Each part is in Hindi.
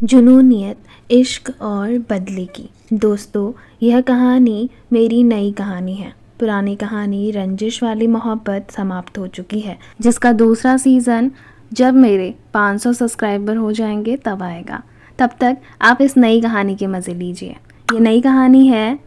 जुनूनियत, इश्क और बदले की। दोस्तों, यह कहानी मेरी नई कहानी है। पुरानी कहानी रंजिश वाली मोहब्बत समाप्त हो चुकी है, जिसका दूसरा सीज़न जब मेरे 500 सब्सक्राइबर हो जाएंगे तब आएगा। तब तक आप इस नई कहानी के मज़े लीजिए। ये नई कहानी है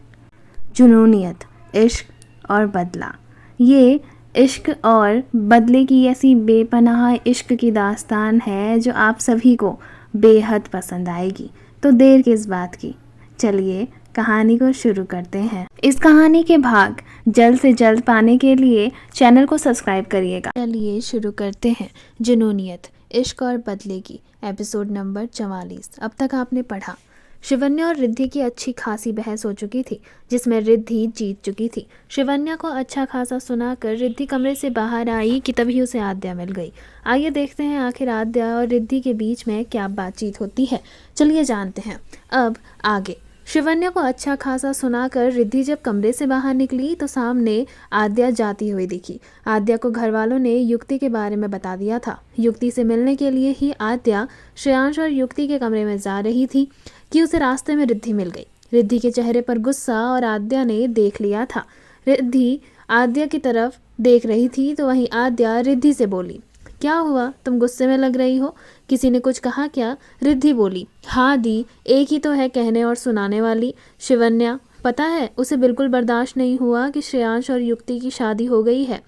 जुनूनियत, इश्क और बदला। ये इश्क और बदले की ऐसी बेपनाह इश्क की दास्तान है जो आप सभी को बेहद पसंद आएगी। तो देर किस बात की, चलिए कहानी को शुरू करते हैं। इस कहानी के भाग जल्द से जल्द पाने के लिए चैनल को सब्सक्राइब करिएगा। चलिए शुरू करते हैं। जुनूनियत, इश्क और बदले की, एपिसोड नंबर 44। अब तक आपने पढ़ा, शिवन्या और रिद्धि की अच्छी खासी बहस हो चुकी थी, जिसमें रिद्धि जीत चुकी थी। शिवन्या को अच्छा खासा सुनाकर रिद्धि कमरे से बाहर आई कि तभी उसे आद्या मिल गई। आइए देखते हैं आखिर आद्या और रिद्धि के बीच में क्या बातचीत होती है। चलिए जानते हैं अब आगे। शिवन्या को अच्छा खासा सुनाकर रिद्धि जब कमरे से बाहर निकली तो सामने आद्या जाती हुई दिखी। आद्या को घर वालों ने युक्ति के बारे में बता दिया था। युक्ति से मिलने के लिए ही आद्या श्रेयांश और युक्ति के कमरे में जा रही थी कि उसे रास्ते में रिद्धि मिल गई। रिद्धि के चेहरे पर गुस्सा और आद्या ने देख लिया था। रिद्धि आद्या की तरफ देख रही थी तो वहीं आद्या रिद्धि से बोली, क्या हुआ, तुम गुस्से में लग रही हो, किसी ने कुछ कहा क्या? रिद्धि बोली, हाँ दी, एक ही तो है कहने और सुनाने वाली, शिवन्या। पता है उसे बिल्कुल बर्दाश्त नहीं हुआ कि श्रेयांश और युक्ति की शादी हो गई है,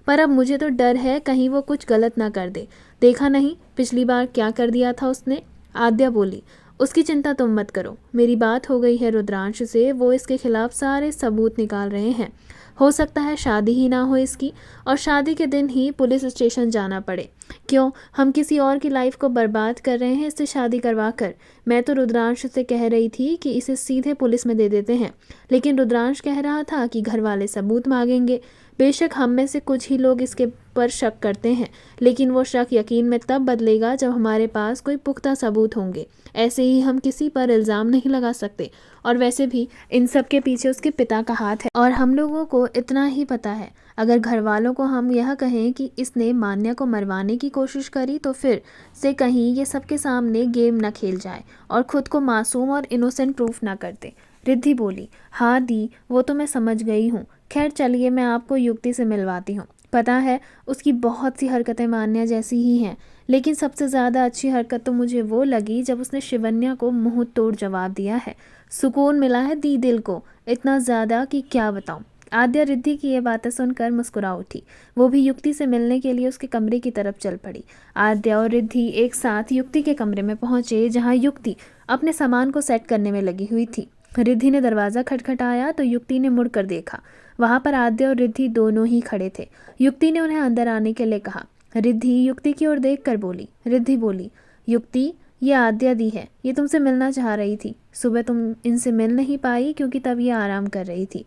पर अब मुझे तो डर है कहीं वो कुछ गलत ना कर दे। देखा नहीं पिछली बार क्या कर दिया था उसने? आद्या बोली, उसकी चिंता तुम मत करो, मेरी बात हो गई है रुद्रांश से, वो इसके खिलाफ सारे सबूत निकाल रहे हैं। हो सकता है शादी ही ना हो इसकी, और शादी के दिन ही पुलिस स्टेशन जाना पड़े। क्यों, हम किसी और की लाइफ को बर्बाद कर रहे हैं इससे शादी करवा कर? मैं तो रुद्रांश से कह रही थी कि इसे सीधे पुलिस में दे देते हैं, लेकिन रुद्रांश कह रहा था कि घर वाले सबूत मांगेंगे। बेशक हम में से कुछ ही लोग इसके पर शक करते हैं, लेकिन वो शक यकीन में तब बदलेगा जब हमारे पास कोई पुख्ता सबूत होंगे। ऐसे ही हम किसी पर इल्ज़ाम नहीं लगा सकते, और वैसे भी इन सब के पीछे उसके पिता का हाथ है, और हम लोगों को इतना ही पता है। अगर घर वालों को हम यह कहें कि इसने मान्या को मरवाने की कोशिश करी तो फिर से कहीं ये सबके सामने गेम न खेल जाए और खुद को मासूम और इनोसेंट प्रूफ ना कर दे। रिद्धि बोली, हाँ दी, वो तो मैं समझ गई हूँ। खैर चलिए मैं आपको युक्ति से मिलवाती हूँ। पता है उसकी बहुत सी हरकतें मान्या जैसी ही हैं, लेकिन सबसे ज़्यादा अच्छी हरकत तो मुझे वो लगी जब उसने शिवन्या को मुंह तोड़ जवाब दिया है। सुकून मिला है दी दिल को, इतना ज़्यादा कि क्या बताऊँ। आद्या रिद्धि की ये बातें सुनकर मुस्कुरा उठी। वो भी युक्ति से मिलने के लिए उसके कमरे की तरफ चल पड़ी। आद्या और रिद्धि एक साथ युक्ति के कमरे में पहुंचे, जहां युक्ति अपने सामान को सेट करने में लगी हुई थी। रिद्धि ने दरवाज़ा खटखटाया तो युक्ति ने मुड़कर देखा। वहां पर आद्या और रिद्धि दोनों ही खड़े थे। युक्ति ने उन्हें अंदर आने के लिए कहा। रिद्धि युक्ति की ओर देखकर बोली। रिद्धि बोली, युक्ति, ये आद्या दी है, ये तुमसे मिलना चाह रही थी। सुबह तुम इनसे मिल नहीं पाई क्योंकि तब ये आराम कर रही थी।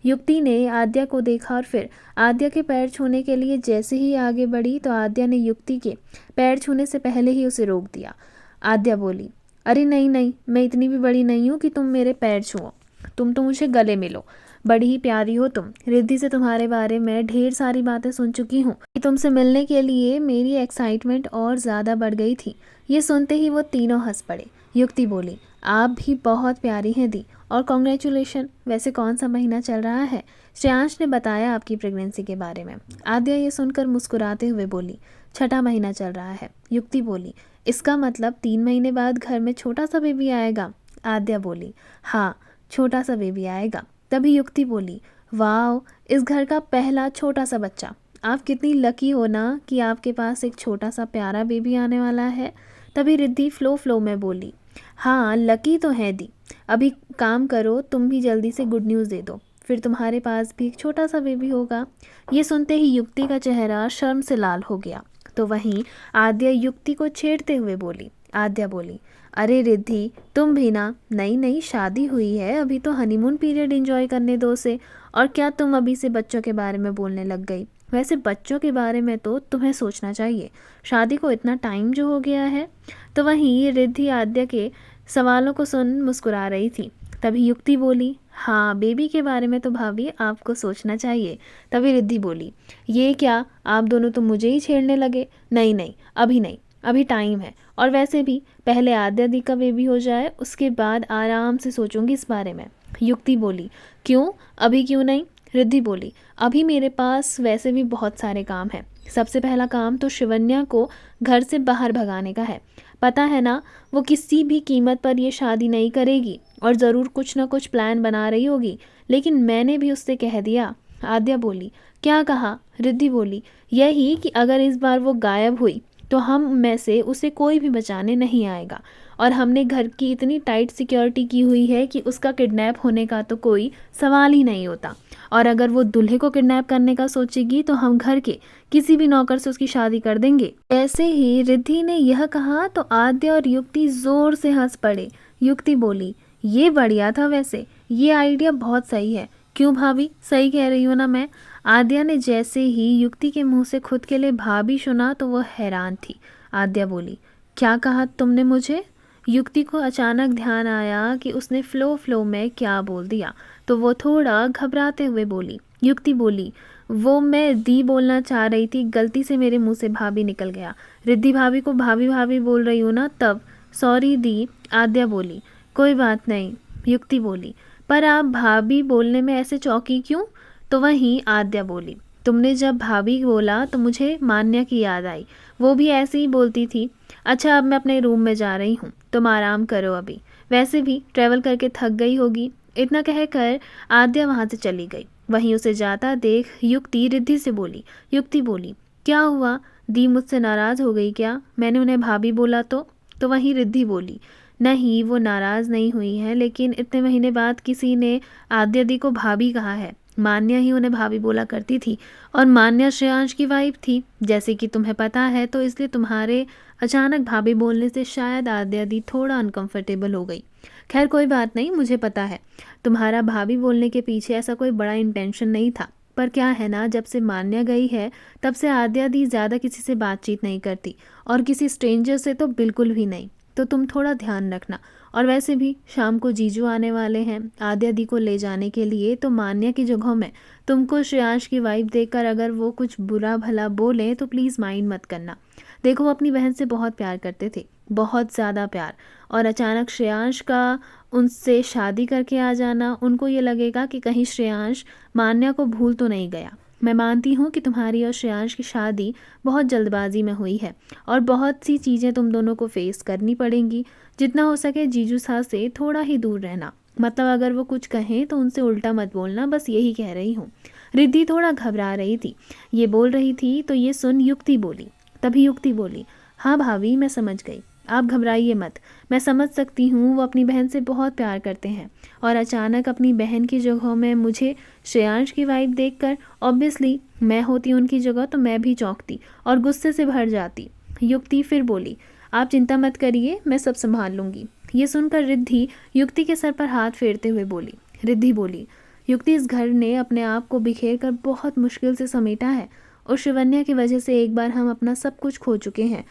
युक्ति ने आद्या को देखा और फिर आद्या के पैर छूने के लिए जैसे ही आगे बढ़ी तो आद्या ने युक्ति के पैर छूने से पहले ही उसे रोक दिया। आद्या बोली, अरे नहीं नहीं, मैं इतनी भी बड़ी नहीं हूँ कि तुम मेरे पैर छुओ, तुम तो मुझे गले मिलो। बड़ी ही प्यारी हो तुम। रिद्धि से तुम्हारे बारे में ढेर सारी बातें सुन चुकी हूँ। तुमसे मिलने के लिए मेरी एक्साइटमेंट और ज़्यादा बढ़ गई थी। ये सुनते ही वो तीनों हंस पड़े। युक्ति बोली, आप भी बहुत प्यारी हैं दी, और कॉन्ग्रेचुलेशन। वैसे कौन सा महीना चल रहा है? श्रेयांश ने बताया आपकी प्रेगनेंसी के बारे में। आद्या ये सुनकर मुस्कुराते हुए बोली, छठा महीना चल रहा है। युक्ति बोली, इसका मतलब 3 महीने बाद घर में छोटा सा बेबी आएगा? आद्या बोली, हाँ, छोटा सा बेबी आएगा। तभी युक्ति बोली, वाह, इस घर का पहला छोटा सा बच्चा। आप कितनी लकी हो ना कि आपके पास एक छोटा सा प्यारा बेबी आने वाला है। तभी रिद्धि फ्लो में बोली, हाँ लकी तो है दी, अभी काम करो, तुम भी जल्दी से गुड न्यूज़ दे दो, फिर तुम्हारे पास भी एक छोटा सा बेबी होगा। ये सुनते ही युक्ति का चेहरा शर्म से लाल हो गया। तो वहीं आद्या युक्ति को छेड़ते हुए बोली। आद्या बोली, अरे रिद्धि, तुम भी ना, नई नई शादी हुई है, अभी तो हनीमून पीरियड एंजॉय करने दो से, और क्या तुम अभी से बच्चों के बारे में बोलने लग गई? वैसे बच्चों के बारे में तो तुम्हें सोचना चाहिए, शादी को इतना टाइम जो हो गया है। तो वहीं रिद्धि आद्या के सवालों को सुन मुस्कुरा रही थी। तभी युक्ति बोली, हाँ बेबी के बारे में तो भाभी आपको सोचना चाहिए। तभी रिद्धि बोली, ये क्या, आप दोनों तो मुझे ही छेड़ने लगे। नहीं नहीं, अभी नहीं, अभी टाइम है, और वैसे भी पहले आद्या दी का बेबी हो जाए, उसके बाद आराम से सोचूंगी इस बारे में। युक्ति बोली, क्यों, अभी क्यों नहीं? रिद्धि बोली, अभी मेरे पास वैसे भी बहुत सारे काम हैं। सबसे पहला काम तो शिवन्या को घर से बाहर भगाने का है। पता है ना, वो किसी भी कीमत पर ये शादी नहीं करेगी और ज़रूर कुछ ना कुछ प्लान बना रही होगी, लेकिन मैंने भी उससे कह दिया। आद्या बोली, क्या कहा? रिद्धि बोली, यही कि अगर इस बार वो गायब हुई तो हम में से उसे कोई भी बचाने नहीं आएगा, और हमने घर की इतनी टाइट सिक्योरिटी की हुई है कि उसका किडनैप होने का तो कोई सवाल ही नहीं होता। और अगर वो दूल्हे को किडनैप करने का सोचेगी तो हम घर के किसी भी नौकर से उसकी शादी कर देंगे। ऐसे ही रिद्धि ने यह कहा तो आद्या और युक्ति जोर से हंस पड़े। युक्ति बोली, ये बढ़िया था, वैसे ये आइडिया बहुत सही है। क्यों भाभी, सही कह रही हूँ ना मैं? आद्या ने जैसे ही युक्ति के मुंह से खुद के लिए भाभी सुना तो वह हैरान थी। आद्या बोली, क्या कहा तुमने मुझे? युक्ति को अचानक ध्यान आया कि उसने फ्लो में क्या बोल दिया, तो वो थोड़ा घबराते हुए बोली। युक्ति बोली, वो मैं दी बोलना चाह रही थी, गलती से मेरे मुंह से भाभी निकल गया। रिद्धि भाभी को भाभी भाभी बोल रही हूँ ना तब, सॉरी दी। आद्या बोली, कोई बात नहीं। युक्ति बोली, पर आप भाभी बोलने में ऐसे चौंकी क्यों? तो वहीं आद्या बोली, तुमने जब भाभी बोला तो मुझे मान्या की याद आई, वो भी ऐसे ही बोलती थी। अच्छा, अब मैं अपने रूम में जा रही हूँ, तुम आराम करो अभी, वैसे भी ट्रैवल करके थक गई होगी। इतना कहकर आद्या वहाँ से चली गई। वहीं उसे जाता देख युक्ति रिद्धि से बोली। युक्ति बोली, क्या हुआ, दी मुझसे नाराज़ हो गई क्या? मैंने उन्हें भाभी बोला तो वहीं रिद्धि बोली, नहीं वो नाराज़ नहीं हुई है, लेकिन इतने महीने बाद किसी ने आद्या दी को भाभी कहा है। मान्या ही उन्हें भाभी बोला करती थी, और मान्या श्रेयांश की वाइफ थी, जैसे कि तुम्हें पता है, तो इसलिए तुम्हारे अचानक भाभी बोलने से शायद आद्या दी थोड़ा अनकंफर्टेबल हो गई। खैर कोई बात नहीं, मुझे पता है तुम्हारा भाभी बोलने के पीछे ऐसा कोई बड़ा इंटेंशन नहीं था, पर क्या है ना, जब से मान्या गई है तब से आद्या दी ज़्यादा किसी से बातचीत नहीं करती, और किसी स्ट्रेंजर से तो बिल्कुल भी नहीं, तो तुम थोड़ा ध्यान रखना। और वैसे भी शाम को जीजू आने वाले हैं आद्या दी को ले जाने के लिए, तो मान्या की जगहों में तुमको श्रेयांश की वाइफ देखकर अगर वो कुछ बुरा भला बोले तो प्लीज़ माइंड मत करना। देखो, वो अपनी बहन से बहुत प्यार करते थे, बहुत ज़्यादा प्यार, और अचानक श्रेयांश का उनसे शादी करके आ जाना, उनको ये लगेगा कि कहीं श्रेयांश मान्या को भूल तो नहीं गया। मैं मानती हूँ कि तुम्हारी और श्रेयांश की शादी बहुत जल्दबाजी में हुई है, और बहुत सी चीज़ें तुम दोनों को फेस करनी पड़ेंगी। जितना हो सके जीजू साहब से थोड़ा ही दूर रहना, मतलब अगर वो कुछ कहें तो उनसे उल्टा मत बोलना, बस यही कह रही हूँ। रिद्धि थोड़ा घबरा रही थी, ये बोल रही थी, तो ये सुन युक्ति बोली। तभी युक्ति बोली, हाँ भाभी, मैं समझ गई, आप घबराइए मत, मैं समझ सकती हूँ वो अपनी बहन से बहुत प्यार करते हैं, और अचानक अपनी बहन की जगह में मुझे श्रेयांश की वाइफ देखकर ऑब्वियसली मैं होती उनकी जगह तो मैं भी चौंकती और गुस्से से भर जाती। युक्ति फिर बोली, आप चिंता मत करिए, मैं सब संभाल लूँगी। ये सुनकर रिद्धि युक्ति के सर पर हाथ फेरते हुए बोली। रिद्धि बोली, युक्ति, इस घर ने अपने आप को बिखेर कर बहुत मुश्किल से समेटा है, और शिवन्या की वजह से एक बार हम अपना सब कुछ खो चुके हैं,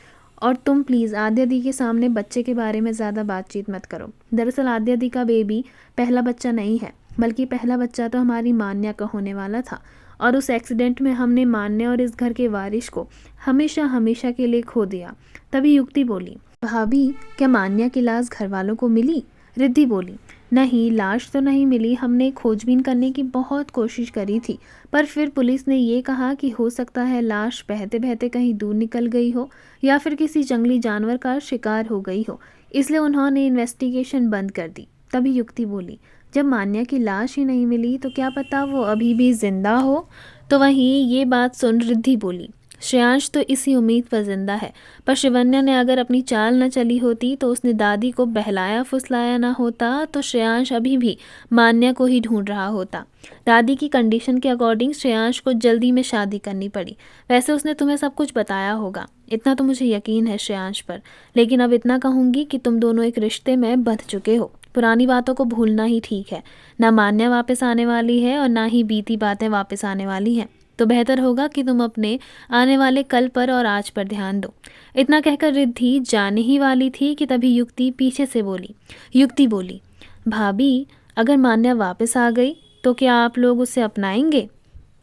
और तुम प्लीज़ आद्या दी के सामने बच्चे के बारे में ज़्यादा बातचीत मत करो। दरअसल आद्या दी का बेबी पहला बच्चा नहीं है, बल्कि पहला बच्चा तो हमारी मान्या का होने वाला था, और उस एक्सीडेंट में हमने मान्या और इस घर के वारिस को हमेशा हमेशा के लिए खो दिया। तभी युक्ति बोली, भाभी, क्या मान्या की लाश घर वालों को मिली? रिद्धि बोली, नहीं, लाश तो नहीं मिली, हमने खोजबीन करने की बहुत कोशिश करी थी, पर फिर पुलिस ने ये कहा कि हो सकता है लाश बहते बहते कहीं दूर निकल गई हो, या फिर किसी जंगली जानवर का शिकार हो गई हो, इसलिए उन्होंने इन्वेस्टिगेशन बंद कर दी। तभी युक्ति बोली, जब मान्या की लाश ही नहीं मिली तो क्या पता वो अभी भी जिंदा हो? तो वहीं ये बात सुन रिद्धि बोली, श्रेयांश तो इसी उम्मीद पर जिंदा है, पर शिवन्या ने अगर अपनी चाल न चली होती, तो उसने दादी को बहलाया फुसलाया ना होता, तो श्रेयांश अभी भी मान्या को ही ढूंढ रहा होता। दादी की कंडीशन के अकॉर्डिंग श्रेयांश को जल्दी में शादी करनी पड़ी। वैसे उसने तुम्हें सब कुछ बताया होगा, इतना तो मुझे यकीन है श्रेयांश पर, लेकिन अब इतना कहूँगी कि तुम दोनों एक रिश्ते में बंध चुके हो। पुरानी बातों को भूलना ही ठीक है, ना मान्या वापस आने वाली है और ना ही बीती बातें वापस आने वाली हैं, तो बेहतर होगा कि तुम अपने आने वाले कल पर और आज पर ध्यान दो। इतना कहकर रिद्धि जाने ही वाली थी कि तभी युक्ति पीछे से बोली। युक्ति बोली, भाभी, अगर मान्या वापस आ गई तो क्या आप लोग उसे अपनाएंगे?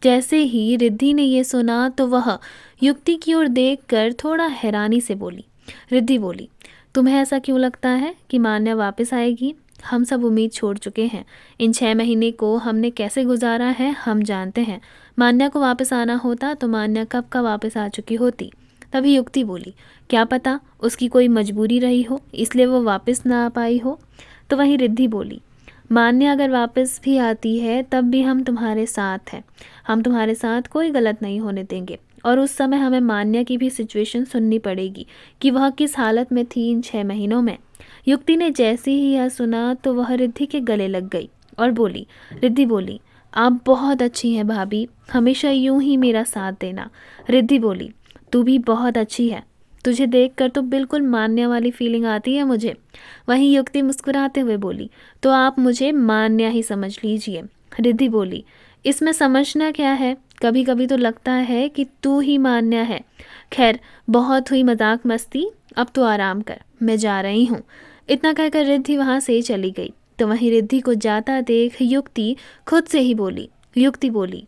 जैसे ही रिद्धि ने ये सुना तो वह युक्ति की ओर देखकर थोड़ा हैरानी से बोली, रिद्धि बोली, तुम्हें ऐसा क्यों लगता है कि मान्या वापस आएगी? हम सब उम्मीद छोड़ चुके हैं। इन 6 महीने को हमने कैसे गुजारा है हम जानते हैं। मान्या को वापस आना होता तो मान्या कब का वापस आ चुकी होती। तभी युक्ति बोली, क्या पता उसकी कोई मजबूरी रही हो इसलिए वो वापस ना आ पाई हो। तो वहीं रिद्धि बोली, मान्या अगर वापस भी आती है तब भी हम तुम्हारे साथ हैं। हम तुम्हारे साथ कोई गलत नहीं होने देंगे। और उस समय हमें मान्या की भी सिचुएशन सुननी पड़ेगी कि वह किस हालत में थी इन 6 महीनों में। युक्ति ने जैसे ही यह सुना तो वह रिद्धि के गले लग गई और बोली, रिद्धि बोली, आप बहुत अच्छी हैं भाभी, हमेशा यूं ही मेरा साथ देना। रिद्धि बोली, तू भी बहुत अच्छी है, तुझे देखकर तो बिल्कुल मान्या वाली फीलिंग आती है मुझे। वहीं युक्ति मुस्कुराते हुए बोली, तो आप मुझे मान्या ही समझ लीजिए। रिद्धि बोली, इसमें समझना क्या है, कभी कभी तो लगता है कि तू ही मान्या है। खैर बहुत हुई मजाक मस्ती, अब तो आराम कर, मैं जा रही हूँ। इतना कहकर रिद्धि वहाँ से चली गई। तो वहीं रिद्धि को जाता देख युक्ति खुद से ही बोली, युक्ति बोली,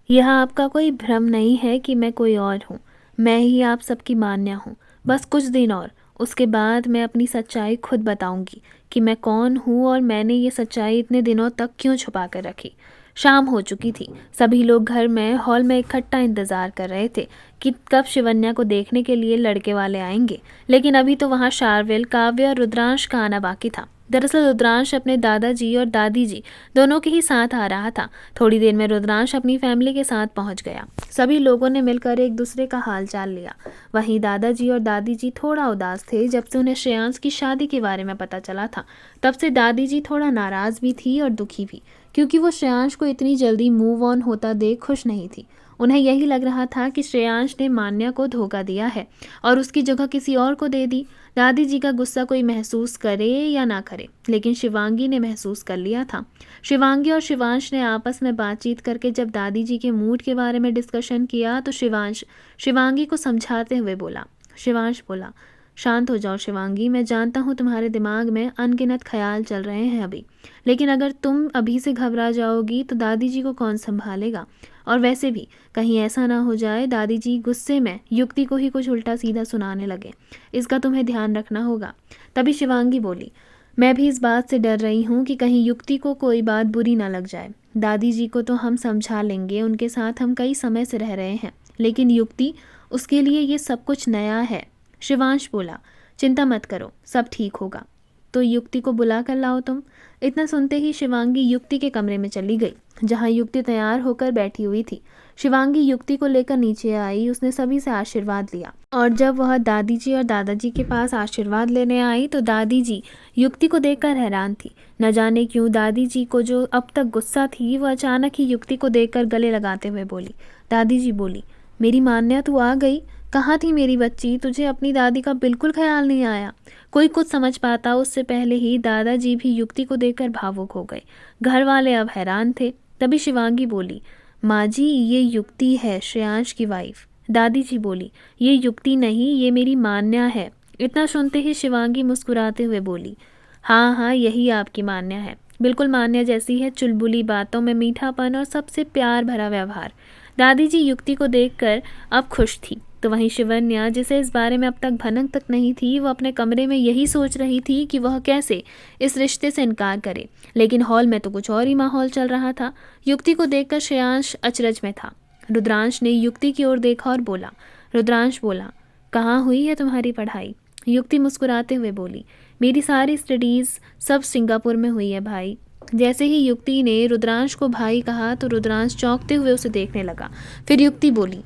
यह आपका कोई भ्रम नहीं है कि मैं कोई और हूँ। मैं ही आप सबकी मान्या हूँ। बस कुछ दिन और, उसके बाद मैं अपनी सच्चाई खुद बताऊंगी कि मैं कौन हूँ और मैंने ये सच्चाई इतने दिनों तक क्यों छुपा कर रखी। शाम हो चुकी थी। सभी लोग घर में हॉल में इकट्ठा इंतजार कर रहे थे कि कब शिवन्या को देखने के लिए लड़के वाले आएंगे। लेकिन अभी तो वहाँ शार्विल, काव्य और रुद्रांश का आना बाकी था। दरअसल रुद्रांश अपने दादाजी और दादी जी दोनों के ही साथ आ रहा था। थोड़ी देर में रुद्रांश अपनी फैमिली के साथ पहुंच गया। सभी लोगों ने मिलकर एक दूसरे का हालचाल लिया। वहीं दादाजी और दादी जी थोड़ा उदास थे। जब से उन्हें श्रेयांश की शादी के बारे में पता चला था तब से दादी जी थोड़ा नाराज भी थी और दुखी भी, क्योंकि वो श्रेयांश को इतनी जल्दी मूव ऑन होता देख खुश नहीं थी। उन्हें यही लग रहा था कि श्रेयांश ने मान्या को धोखा दिया है और उसकी जगह किसी और को दे दी। दादी जी का गुस्सा कोई महसूस करे या ना करे, लेकिन शिवांगी ने महसूस कर लिया था। शिवांगी और शिवांश ने आपस में बातचीत करके जब दादी जी के मूड के बारे में डिस्कशन किया तो शिवांश शिवांगी को समझाते हुए बोला, शिवांश बोला, शांत हो जाओ शिवांगी, मैं जानता हूँ तुम्हारे दिमाग में अनगिनत ख्याल चल रहे हैं अभी, लेकिन अगर तुम अभी से घबरा जाओगी तो दादी जी को कौन संभालेगा। और वैसे भी कहीं ऐसा ना हो जाए दादी जी गुस्से में युक्ति को ही कुछ उल्टा सीधा सुनाने लगे, इसका तुम्हें ध्यान रखना होगा। तभी शिवांगी बोली, मैं भी इस बात से डर रही हूँ कि कहीं युक्ति को कोई बात बुरी ना लग जाए। दादी जी को तो हम समझा लेंगे, उनके साथ हम कई समय से रह रहे हैं, लेकिन युक्ति, उसके लिए ये सब कुछ नया है। शिवांश बोला, चिंता मत करो, सब ठीक होगा। तो युक्ति को बुला कर लाओ तुम। इतना सुनते ही शिवांगी युक्ति के कमरे में चली गई जहां युक्ति तैयार होकर बैठी हुई थी। शिवांगी युक्ति को लेकर नीचे आई, उसने सभी से आशीर्वाद लिया और जब वह दादी जी और दादाजी के पास आशीर्वाद लेने आई तो दादी जी युक्ति को देखकर हैरान थी। न जाने क्यों दादी जी को जो अब तक गुस्सा थी वह अचानक ही युक्ति को देखकर गले लगाते हुए बोली। दादी जी बोली, मेरी मान्या तू आ गई, कहाँ थी मेरी बच्ची, तुझे अपनी दादी का बिल्कुल ख्याल नहीं आया। कोई कुछ समझ पाता उससे पहले ही दादाजी भी युक्ति को देखकर भावुक हो गए। घर वाले अब हैरान थे। तभी शिवांगी बोली, माँ जी ये युक्ति है, श्रेयांश की वाइफ। दादी जी बोली, ये युक्ति नहीं, ये मेरी मान्या है। इतना सुनते ही शिवांगी मुस्कुराते हुए बोली, हाँ हाँ यही आपकी मान्या है, बिल्कुल मान्या जैसी है, चुलबुली बातों में मीठापन और सबसे प्यार भरा व्यवहार। दादी जी युक्ति को देखकर अब खुश थी। तो वहीं शिवन्या, जिसे इस बारे में अब तक भनक तक नहीं थी, वो अपने कमरे में यही सोच रही थी कि वह कैसे इस रिश्ते से इनकार करे। लेकिन हॉल में तो कुछ और ही माहौल चल रहा था। युक्ति को देखकर श्रेयांश अचरज में था। रुद्रांश ने युक्ति की ओर देखा और बोला, रुद्रांश बोला, कहाँ हुई है तुम्हारी पढ़ाई? युक्ति मुस्कुराते हुए बोली, मेरी सारी स्टडीज़ सब सिंगापुर में हुई है भाई। जैसे ही युक्ति ने रुद्रांश को भाई कहा तो रुद्रांश चौंकते हुए उसे देखने लगा। फिर युक्ति बोली,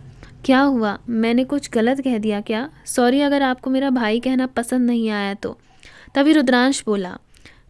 क्या हुआ, मैंने कुछ गलत कह दिया क्या? सॉरी अगर आपको मेरा भाई कहना पसंद नहीं आया तो। तभी रुद्रांश बोला,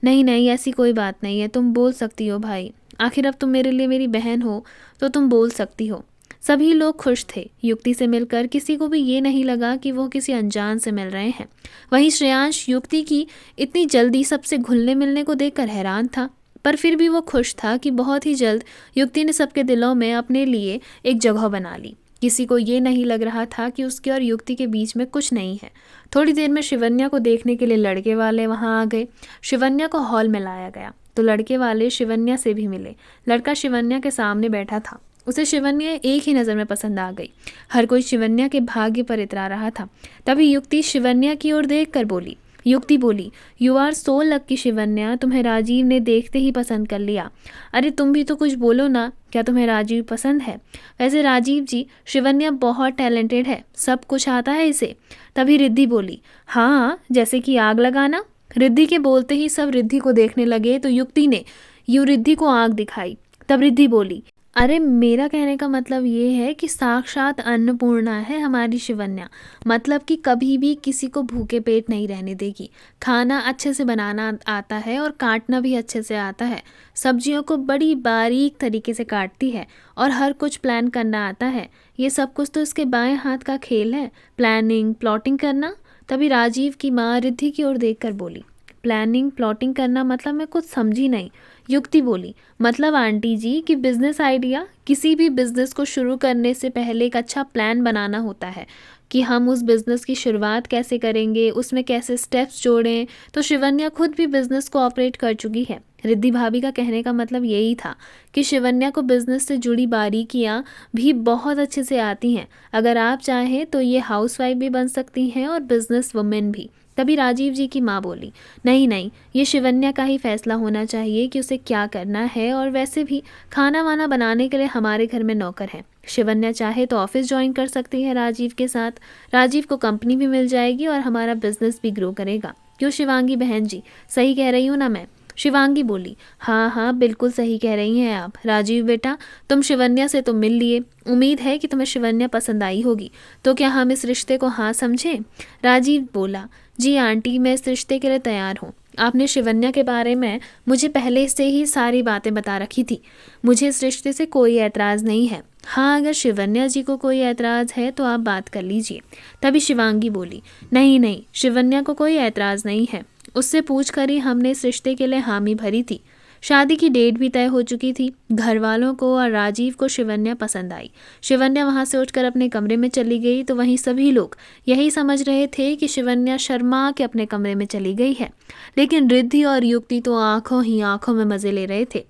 नहीं नहीं ऐसी कोई बात नहीं है, तुम बोल सकती हो भाई, आखिर अब तुम मेरे लिए मेरी बहन हो तो तुम बोल सकती हो। सभी लोग खुश थे। युक्ति से मिलकर किसी को भी ये नहीं लगा कि वो किसी अनजान से मिल रहे हैं। वहीं श्रेयांश युक्ति की इतनी जल्दी सबसे घुलने मिलने को देखकर हैरान था, पर फिर भी वो खुश था कि बहुत ही जल्द युक्ति ने सबके दिलों में अपने लिए एक जगह बना ली। किसी को ये नहीं लग रहा था कि उसके और युक्ति के बीच में कुछ नहीं है। थोड़ी देर में शिवन्या को देखने के लिए लड़के वाले वहां आ गए। शिवन्या को हॉल में लाया गया तो लड़के वाले शिवन्या से भी मिले। लड़का शिवन्या के सामने बैठा था। उसे शिवन्या एक ही नज़र में पसंद आ गई। हर कोई शिवन्या के भाग्य पर इतरा रहा था। तभी युक्ति शिवन्या की ओर देख कर बोली। युक्ति बोली, you are so lucky Shivanya, तुम्हें राजीव ने देखते ही पसंद कर लिया। अरे तुम भी तो कुछ बोलो ना, क्या तुम्हें राजीव पसंद है? वैसे राजीव जी, शिवन्या बहुत टैलेंटेड है, सब कुछ आता है इसे। तभी रिद्धि बोली, हाँ जैसे कि आग लगाना। रिद्धि के बोलते ही सब रिद्धि को देखने लगे तो युक्ति ने यूं रिद्धि को आग दिखाई। तब रिद्धि बोली, अरे मेरा कहने का मतलब ये है कि साक्षात अन्नपूर्णा है हमारी शिवन्या। मतलब कि कभी भी किसी को भूखे पेट नहीं रहने देगी। खाना अच्छे से बनाना आता है और काटना भी अच्छे से आता है। सब्जियों को बड़ी बारीक तरीके से काटती है और हर कुछ प्लान करना आता है। ये सब कुछ तो इसके बाएं हाथ का खेल है, प्लानिंग प्लॉटिंग करना। तभी राजीव की माँ रिद्धि की ओर देखकर बोली, प्लानिंग प्लॉटिंग करना मतलब मैं कुछ समझी नहीं। युक्ति बोली, मतलब आंटी जी कि बिजनेस आइडिया, किसी भी बिजनेस को शुरू करने से पहले एक अच्छा प्लान बनाना होता है कि हम उस बिजनेस की शुरुआत कैसे करेंगे, उसमें कैसे स्टेप्स जोड़ें। तो शिवन्या खुद भी बिजनेस को ऑपरेट कर चुकी है। रिद्धि भाभी का कहने का मतलब यही था कि शिवन्या को बिजनेस से जुड़ी बारीकियां भी बहुत अच्छे से आती हैं। अगर आप चाहें तो ये हाउसवाइफ भी बन सकती हैं और बिजनेस वुमेन भी। तभी राजीव जी की माँ बोली, नहीं नहीं, ये शिवन्या का ही फैसला होना चाहिए कि उसे क्या करना है। और वैसे भी खाना वाना बनाने के लिए हमारे घर में नौकर हैं। शिवन्या चाहे तो ऑफिस ज्वाइन कर सकती है राजीव के साथ। राजीव को कंपनी भी मिल जाएगी और हमारा बिजनेस भी ग्रो करेगा। क्यों शिवांगी बहन जी, सही कह रही हूँ ना मैं? शिवांगी बोली, हाँ हाँ बिल्कुल सही कह रही हैं आप। राजीव बेटा, तुम शिवन्या से तो मिल लिए, उम्मीद है कि तुम्हें शिवन्या पसंद आई होगी। तो क्या हम इस रिश्ते को हाँ समझें? राजीव बोला, जी आंटी, मैं इस रिश्ते के लिए तैयार हूँ। आपने शिवन्या के बारे में मुझे पहले से ही सारी बातें बता रखी थी। मुझे इस रिश्ते से कोई ऐतराज़ नहीं है। हाँ, अगर शिवन्या जी को कोई ऐतराज़ है तो आप बात कर लीजिए। तभी शिवांगी बोली, नहीं नहीं, शिवन्या को कोई ऐतराज़ नहीं है। उससे पूछ कर ही हमने इस रिश्ते के लिए हामी भरी थी। शादी की डेट भी तय हो चुकी थी। घर वालों को और राजीव को शिवन्या पसंद आई। शिवन्या वहां से उठकर अपने कमरे में चली गई तो वहीं सभी लोग यही समझ रहे थे कि शिवन्या शर्मा के अपने कमरे में चली गई है। लेकिन रिद्धि और युक्ति तो आंखों ही आंखों में मजे ले रहे थे।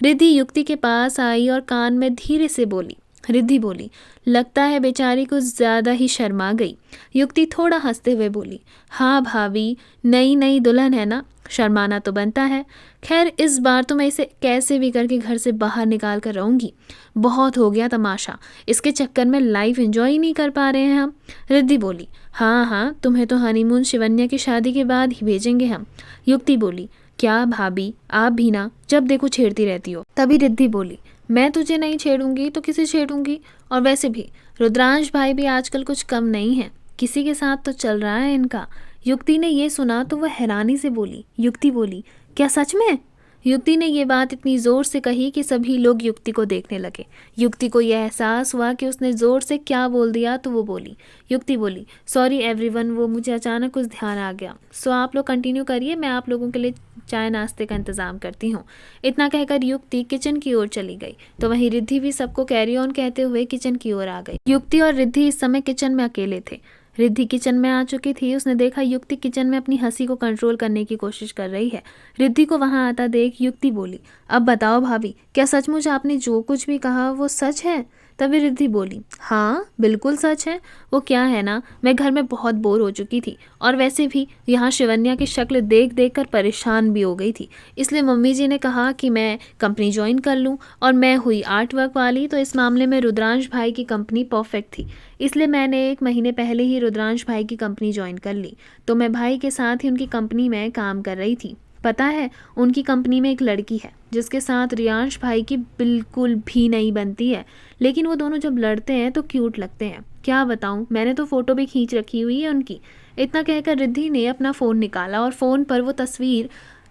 रिद्धि युक्ति के पास आई और कान में धीरे से बोली। रिद्धि बोली, लगता है बेचारी कुछ ज़्यादा ही शर्मा गई। युक्ति थोड़ा हंसते हुए बोली, हाँ भाभी, नई नई दुल्हन है ना, शर्माना तो बनता है। खैर इस बार तो मैं इसे कैसे भी करके घर से बाहर निकाल कर रहूँगी। बहुत हो गया तमाशा, इसके चक्कर में लाइफ एंजॉय ही नहीं कर पा रहे हैं हम। रिद्धि बोली, हाँ हाँ, तुम्हें तो हनीमून शिवन्या की शादी के बाद ही भेजेंगे हम। युक्ति बोली, क्या भाभी, आप भी ना जब देखो छेड़ती रहती हो। तभी रिद्धि बोली, मैं तुझे नहीं छेड़ूंगी तो किसे छेड़ूंगी? और वैसे भी रुद्रांश भाई भी आजकल कुछ कम नहीं है, किसी के साथ तो चल रहा है इनका। युक्ति ने ये सुना तो वह हैरानी से बोली। युक्ति बोली, क्या सच में? युक्ति ने ये बात इतनी ज़ोर से कही कि सभी लोग युक्ति को देखने लगे। युक्ति को यह एहसास हुआ कि उसने ज़ोर से क्या बोल दिया तो वो बोली। युक्ति बोली, सॉरी एवरीवन, वो मुझे अचानक कुछ ध्यान आ गया। सो आप लोग कंटिन्यू करिए, मैं आप लोगों के लिए चाय नाश्ते का इंतज़ाम करती हूँ। इतना कहकर युक्ति किचन की ओर चली गई तो वहीं रिद्धि भी सबको कैरी ऑन कहते हुए किचन की ओर आ गई। युक्ति और रिद्धि इस समय किचन में अकेले थे। रिद्धि किचन में आ चुकी थी। उसने देखा युक्ति किचन में अपनी हंसी को कंट्रोल करने की कोशिश कर रही है। रिद्धि को वहां आता देख युक्ति बोली, अब बताओ भाभी, क्या सचमुच आपने जो कुछ भी कहा वो सच है? तभी रिद्धि बोली, हाँ बिल्कुल सच है। वो क्या है ना, मैं घर में बहुत बोर हो चुकी थी और वैसे भी यहाँ शिवन्या की शक्ल देख देख कर परेशान भी हो गई थी। इसलिए मम्मी जी ने कहा कि मैं कंपनी ज्वाइन कर लूँ और मैं हुई आर्ट वर्क वाली, तो इस मामले में रुद्रांश भाई की कंपनी परफेक्ट थी। इसलिए मैंने 1 महीने पहले ही रुद्रांश भाई की कंपनी ज्वाइन कर ली। तो मैं भाई के साथ ही उनकी कंपनी में काम कर रही थी। पता है, उनकी कंपनी में एक लड़की है जिसके साथ रियांश भाई की बिल्कुल भी नहीं बनती है, लेकिन वो दोनों जब लड़ते हैं तो क्यूट लगते हैं। क्या बताऊं, मैंने तो फ़ोटो भी खींच रखी हुई है उनकी। इतना कहकर रिद्धि ने अपना फ़ोन निकाला और फ़ोन पर वो तस्वीर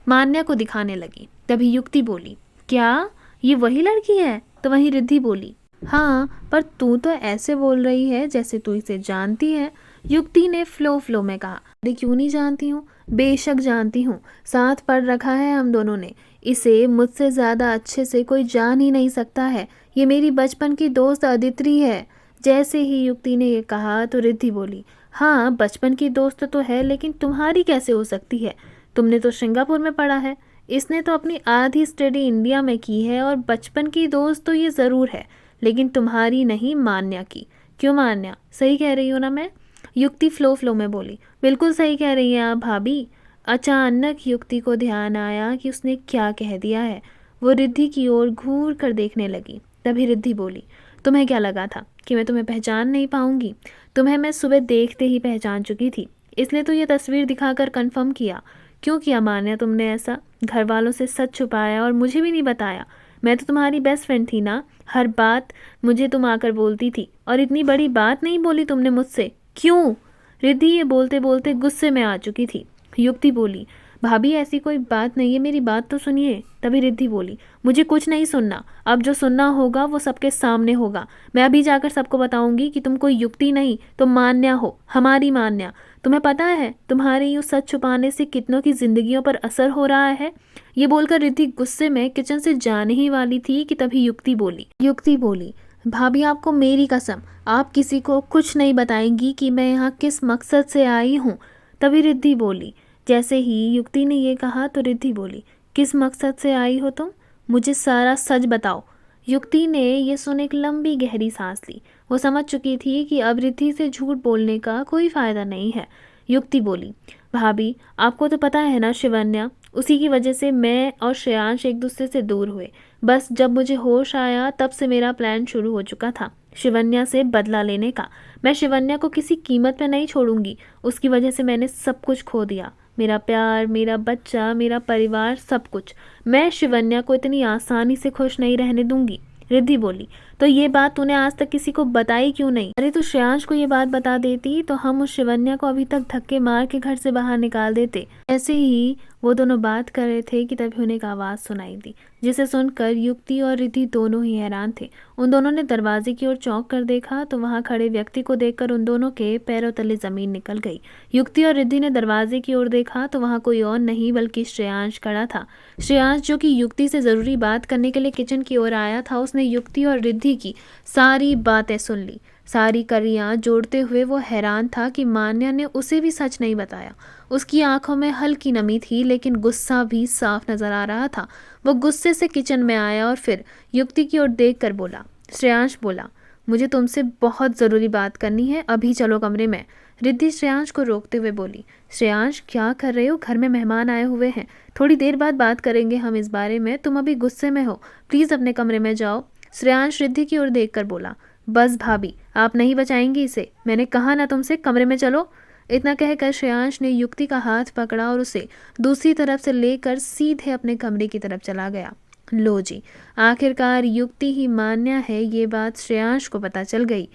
मान्या को दिखाने लगी। तभी युक्ति बोली, क्या ये वही लड़की है? तो वहीं रिद्धि बोली, हाँ, पर तू तो ऐसे बोल रही है जैसे तू इसे जानती है। युक्ति ने फ्लो में कहा, अरे क्यों नहीं जानती हूँ, बेशक जानती हूँ, साथ पढ़ रखा है हम दोनों ने। इसे मुझसे ज़्यादा अच्छे से कोई जान ही नहीं सकता है। ये मेरी बचपन की दोस्त अदिति है। जैसे ही युक्ति ने ये कहा तो रिद्धि बोली, हाँ बचपन की दोस्त तो है, लेकिन तुम्हारी कैसे हो सकती है? तुमने तो सिंगापुर में पढ़ा है, इसने तो अपनी आधी स्टडी इंडिया में की है, और बचपन की दोस्त तो ये ज़रूर है। लेकिन तुम्हारी नहीं, मान्या की। क्यों मान्या, सही कह रही हो ना मैं? युक्ति फ्लो में बोली। बिल्कुल सही कह रही हैं आप भाभी। अचानक युक्ति को ध्यान आया कि उसने क्या कह दिया है। वो रिद्धि की ओर घूर कर देखने लगी। तभी रिद्धि बोली, तुम्हें क्या लगा था कि मैं तुम्हें पहचान नहीं पाऊंगी? तुम्हें मैं सुबह देखते ही पहचान चुकी थी, इसलिए तो ये तस्वीर दिखाकर कंफर्म किया। क्यों किया मान्या तुमने ऐसा? घर वालों से सच छुपाया और मुझे भी नहीं बताया। मैं तो तुम्हारी बेस्ट फ्रेंड थी ना, हर बात मुझे तुम आकर बोलती थी, और इतनी बड़ी बात नहीं बोली तुमने मुझसे, क्यों? रिद्धि ये बोलते बोलते गुस्से में आ चुकी थी। युक्ति बोली, भाभी ऐसी कोई बात नहीं है, मेरी बात तो सुनिए। तभी रिद्धि बोली, मुझे कुछ नहीं सुनना, अब जो सुनना होगा वो सबके सामने होगा। मैं अभी जाकर सबको बताऊंगी कि तुम कोई युक्ति नहीं, तुम मान्या हो, हमारी मान्या। तुम्हें पता है तुम्हारे यूँ सच छुपाने से कितनों की जिंदगियों पर असर हो रहा है? ये बोलकर रिद्धि गुस्से में किचन से जाने ही वाली थी कि तभी युक्ति बोली, भाभी आपको मेरी कसम, आप किसी को कुछ नहीं बताएंगी कि मैं यहाँ किस मकसद से आई हूँ। तभी रिद्धि बोली। जैसे ही युक्ति ने ये कहा तो रिद्धि बोली, किस मकसद से आई हो तुम? मुझे सारा सच बताओ। युक्ति ने ये सुन एक लंबी गहरी सांस ली। वो समझ चुकी थी कि अब रिद्धि से झूठ बोलने का कोई फायदा नहीं है। युक्ति बोली, भाभी आपको तो पता है ना शिवन्या, उसी की वजह से मैं और श्रेयांश एक दूसरे से दूर हुए। बस जब मुझे होश आया तब से मेरा प्लान शुरू हो चुका था शिवन्या से बदला लेने का। मैं शिवन्या को किसी कीमत पे नहीं छोड़ूंगी, उसकी वजह से मैंने सब कुछ खो दिया, मेरा प्यार, मेरा बच्चा, मेरा परिवार, सब कुछ। मैं शिवन्या को इतनी आसानी से खुश नहीं रहने दूंगी। रिद्धि बोली, तो ये बात तूने आज तक किसी को बताई क्यों नहीं? अरे तू श्रेयांश को ये बात बता देती तो हम उस शिवन्या को अभी तक धक्के मार के घर से बाहर निकाल देते। ऐसे ही वो दोनों बात कर रहे थे कि तभी उन्हें एक आवाज़ सुनाई दी, जिसे सुनकर युक्ति और रिद्धि दोनों ही हैरान थे। उन दोनों ने दरवाजे की ओर चौंक कर देखा तो वहां खड़े व्यक्ति को देखकर उन दोनों के पैरों तले जमीन निकल गई। युक्ति और रिद्धि ने दरवाजे की ओर देखा तो वहां कोई और नहीं बल्कि श्रेयांश खड़ा था। श्रेयांश, जो कि युक्ति से ज़रूरी बात करने के लिए किचन की ओर आया था, उसने युक्ति और रिद्धि की सारी बातें सुन ली। सारी कड़ियाँ जोड़ते हुए वो हैरान था कि मान्या ने उसे भी सच नहीं बताया। उसकी आंखों में हल्की नमी थी, लेकिन गुस्सा भी साफ नजर आ रहा था। वो गुस्से से किचन में आया और फिर युक्ति की ओर देखकर बोला। श्रेयांश बोला, मुझे तुमसे बहुत ज़रूरी बात करनी है, अभी चलो कमरे में। रिद्धि श्रेयांश को रोकते हुए बोली, श्रेयांश क्या कर रहे हो? घर में मेहमान आए हुए हैं, थोड़ी देर बाद बात करेंगे हम इस बारे में, तुम अभी गुस्से में हो, प्लीज़ अपने कमरे में जाओ। श्रेयांश रिद्धि की ओर देखकर बोला, बस भाभी आप नहीं बचाएंगी इसे, मैंने कहा ना तुमसे, कमरे में चलो। इतना कहकर श्रेयांश ने युक्ति का हाथ पकड़ा और उसे दूसरी तरफ से लेकर सीधे अपने कमरे की तरफ चला गया। लो जी, आखिरकार युक्ति ही मान्या है, ये बात श्रेयांश को पता चल गई।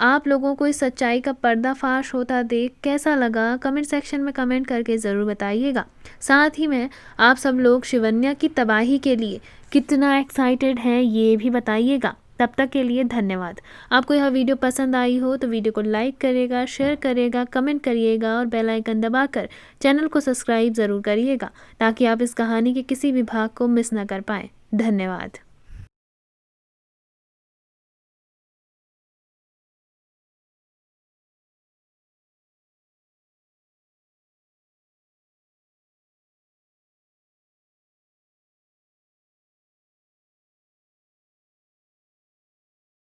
आप लोगों को इस सच्चाई का पर्दाफाश होता देख कैसा लगा, कमेंट सेक्शन में कमेंट करके ज़रूर बताइएगा। साथ ही में आप सब लोग शिवन्या की तबाही के लिए कितना एक्साइटेड हैं ये भी बताइएगा। तब तक के लिए धन्यवाद। आपको यह वीडियो पसंद आई हो तो वीडियो को लाइक करेगा, शेयर करेगा, कमेंट करिएगा और बेल आइकन दबाकर चैनल को सब्सक्राइब ज़रूर करिएगा, ताकि आप इस कहानी के किसी भी भाग को मिस ना कर पाएँ। धन्यवाद।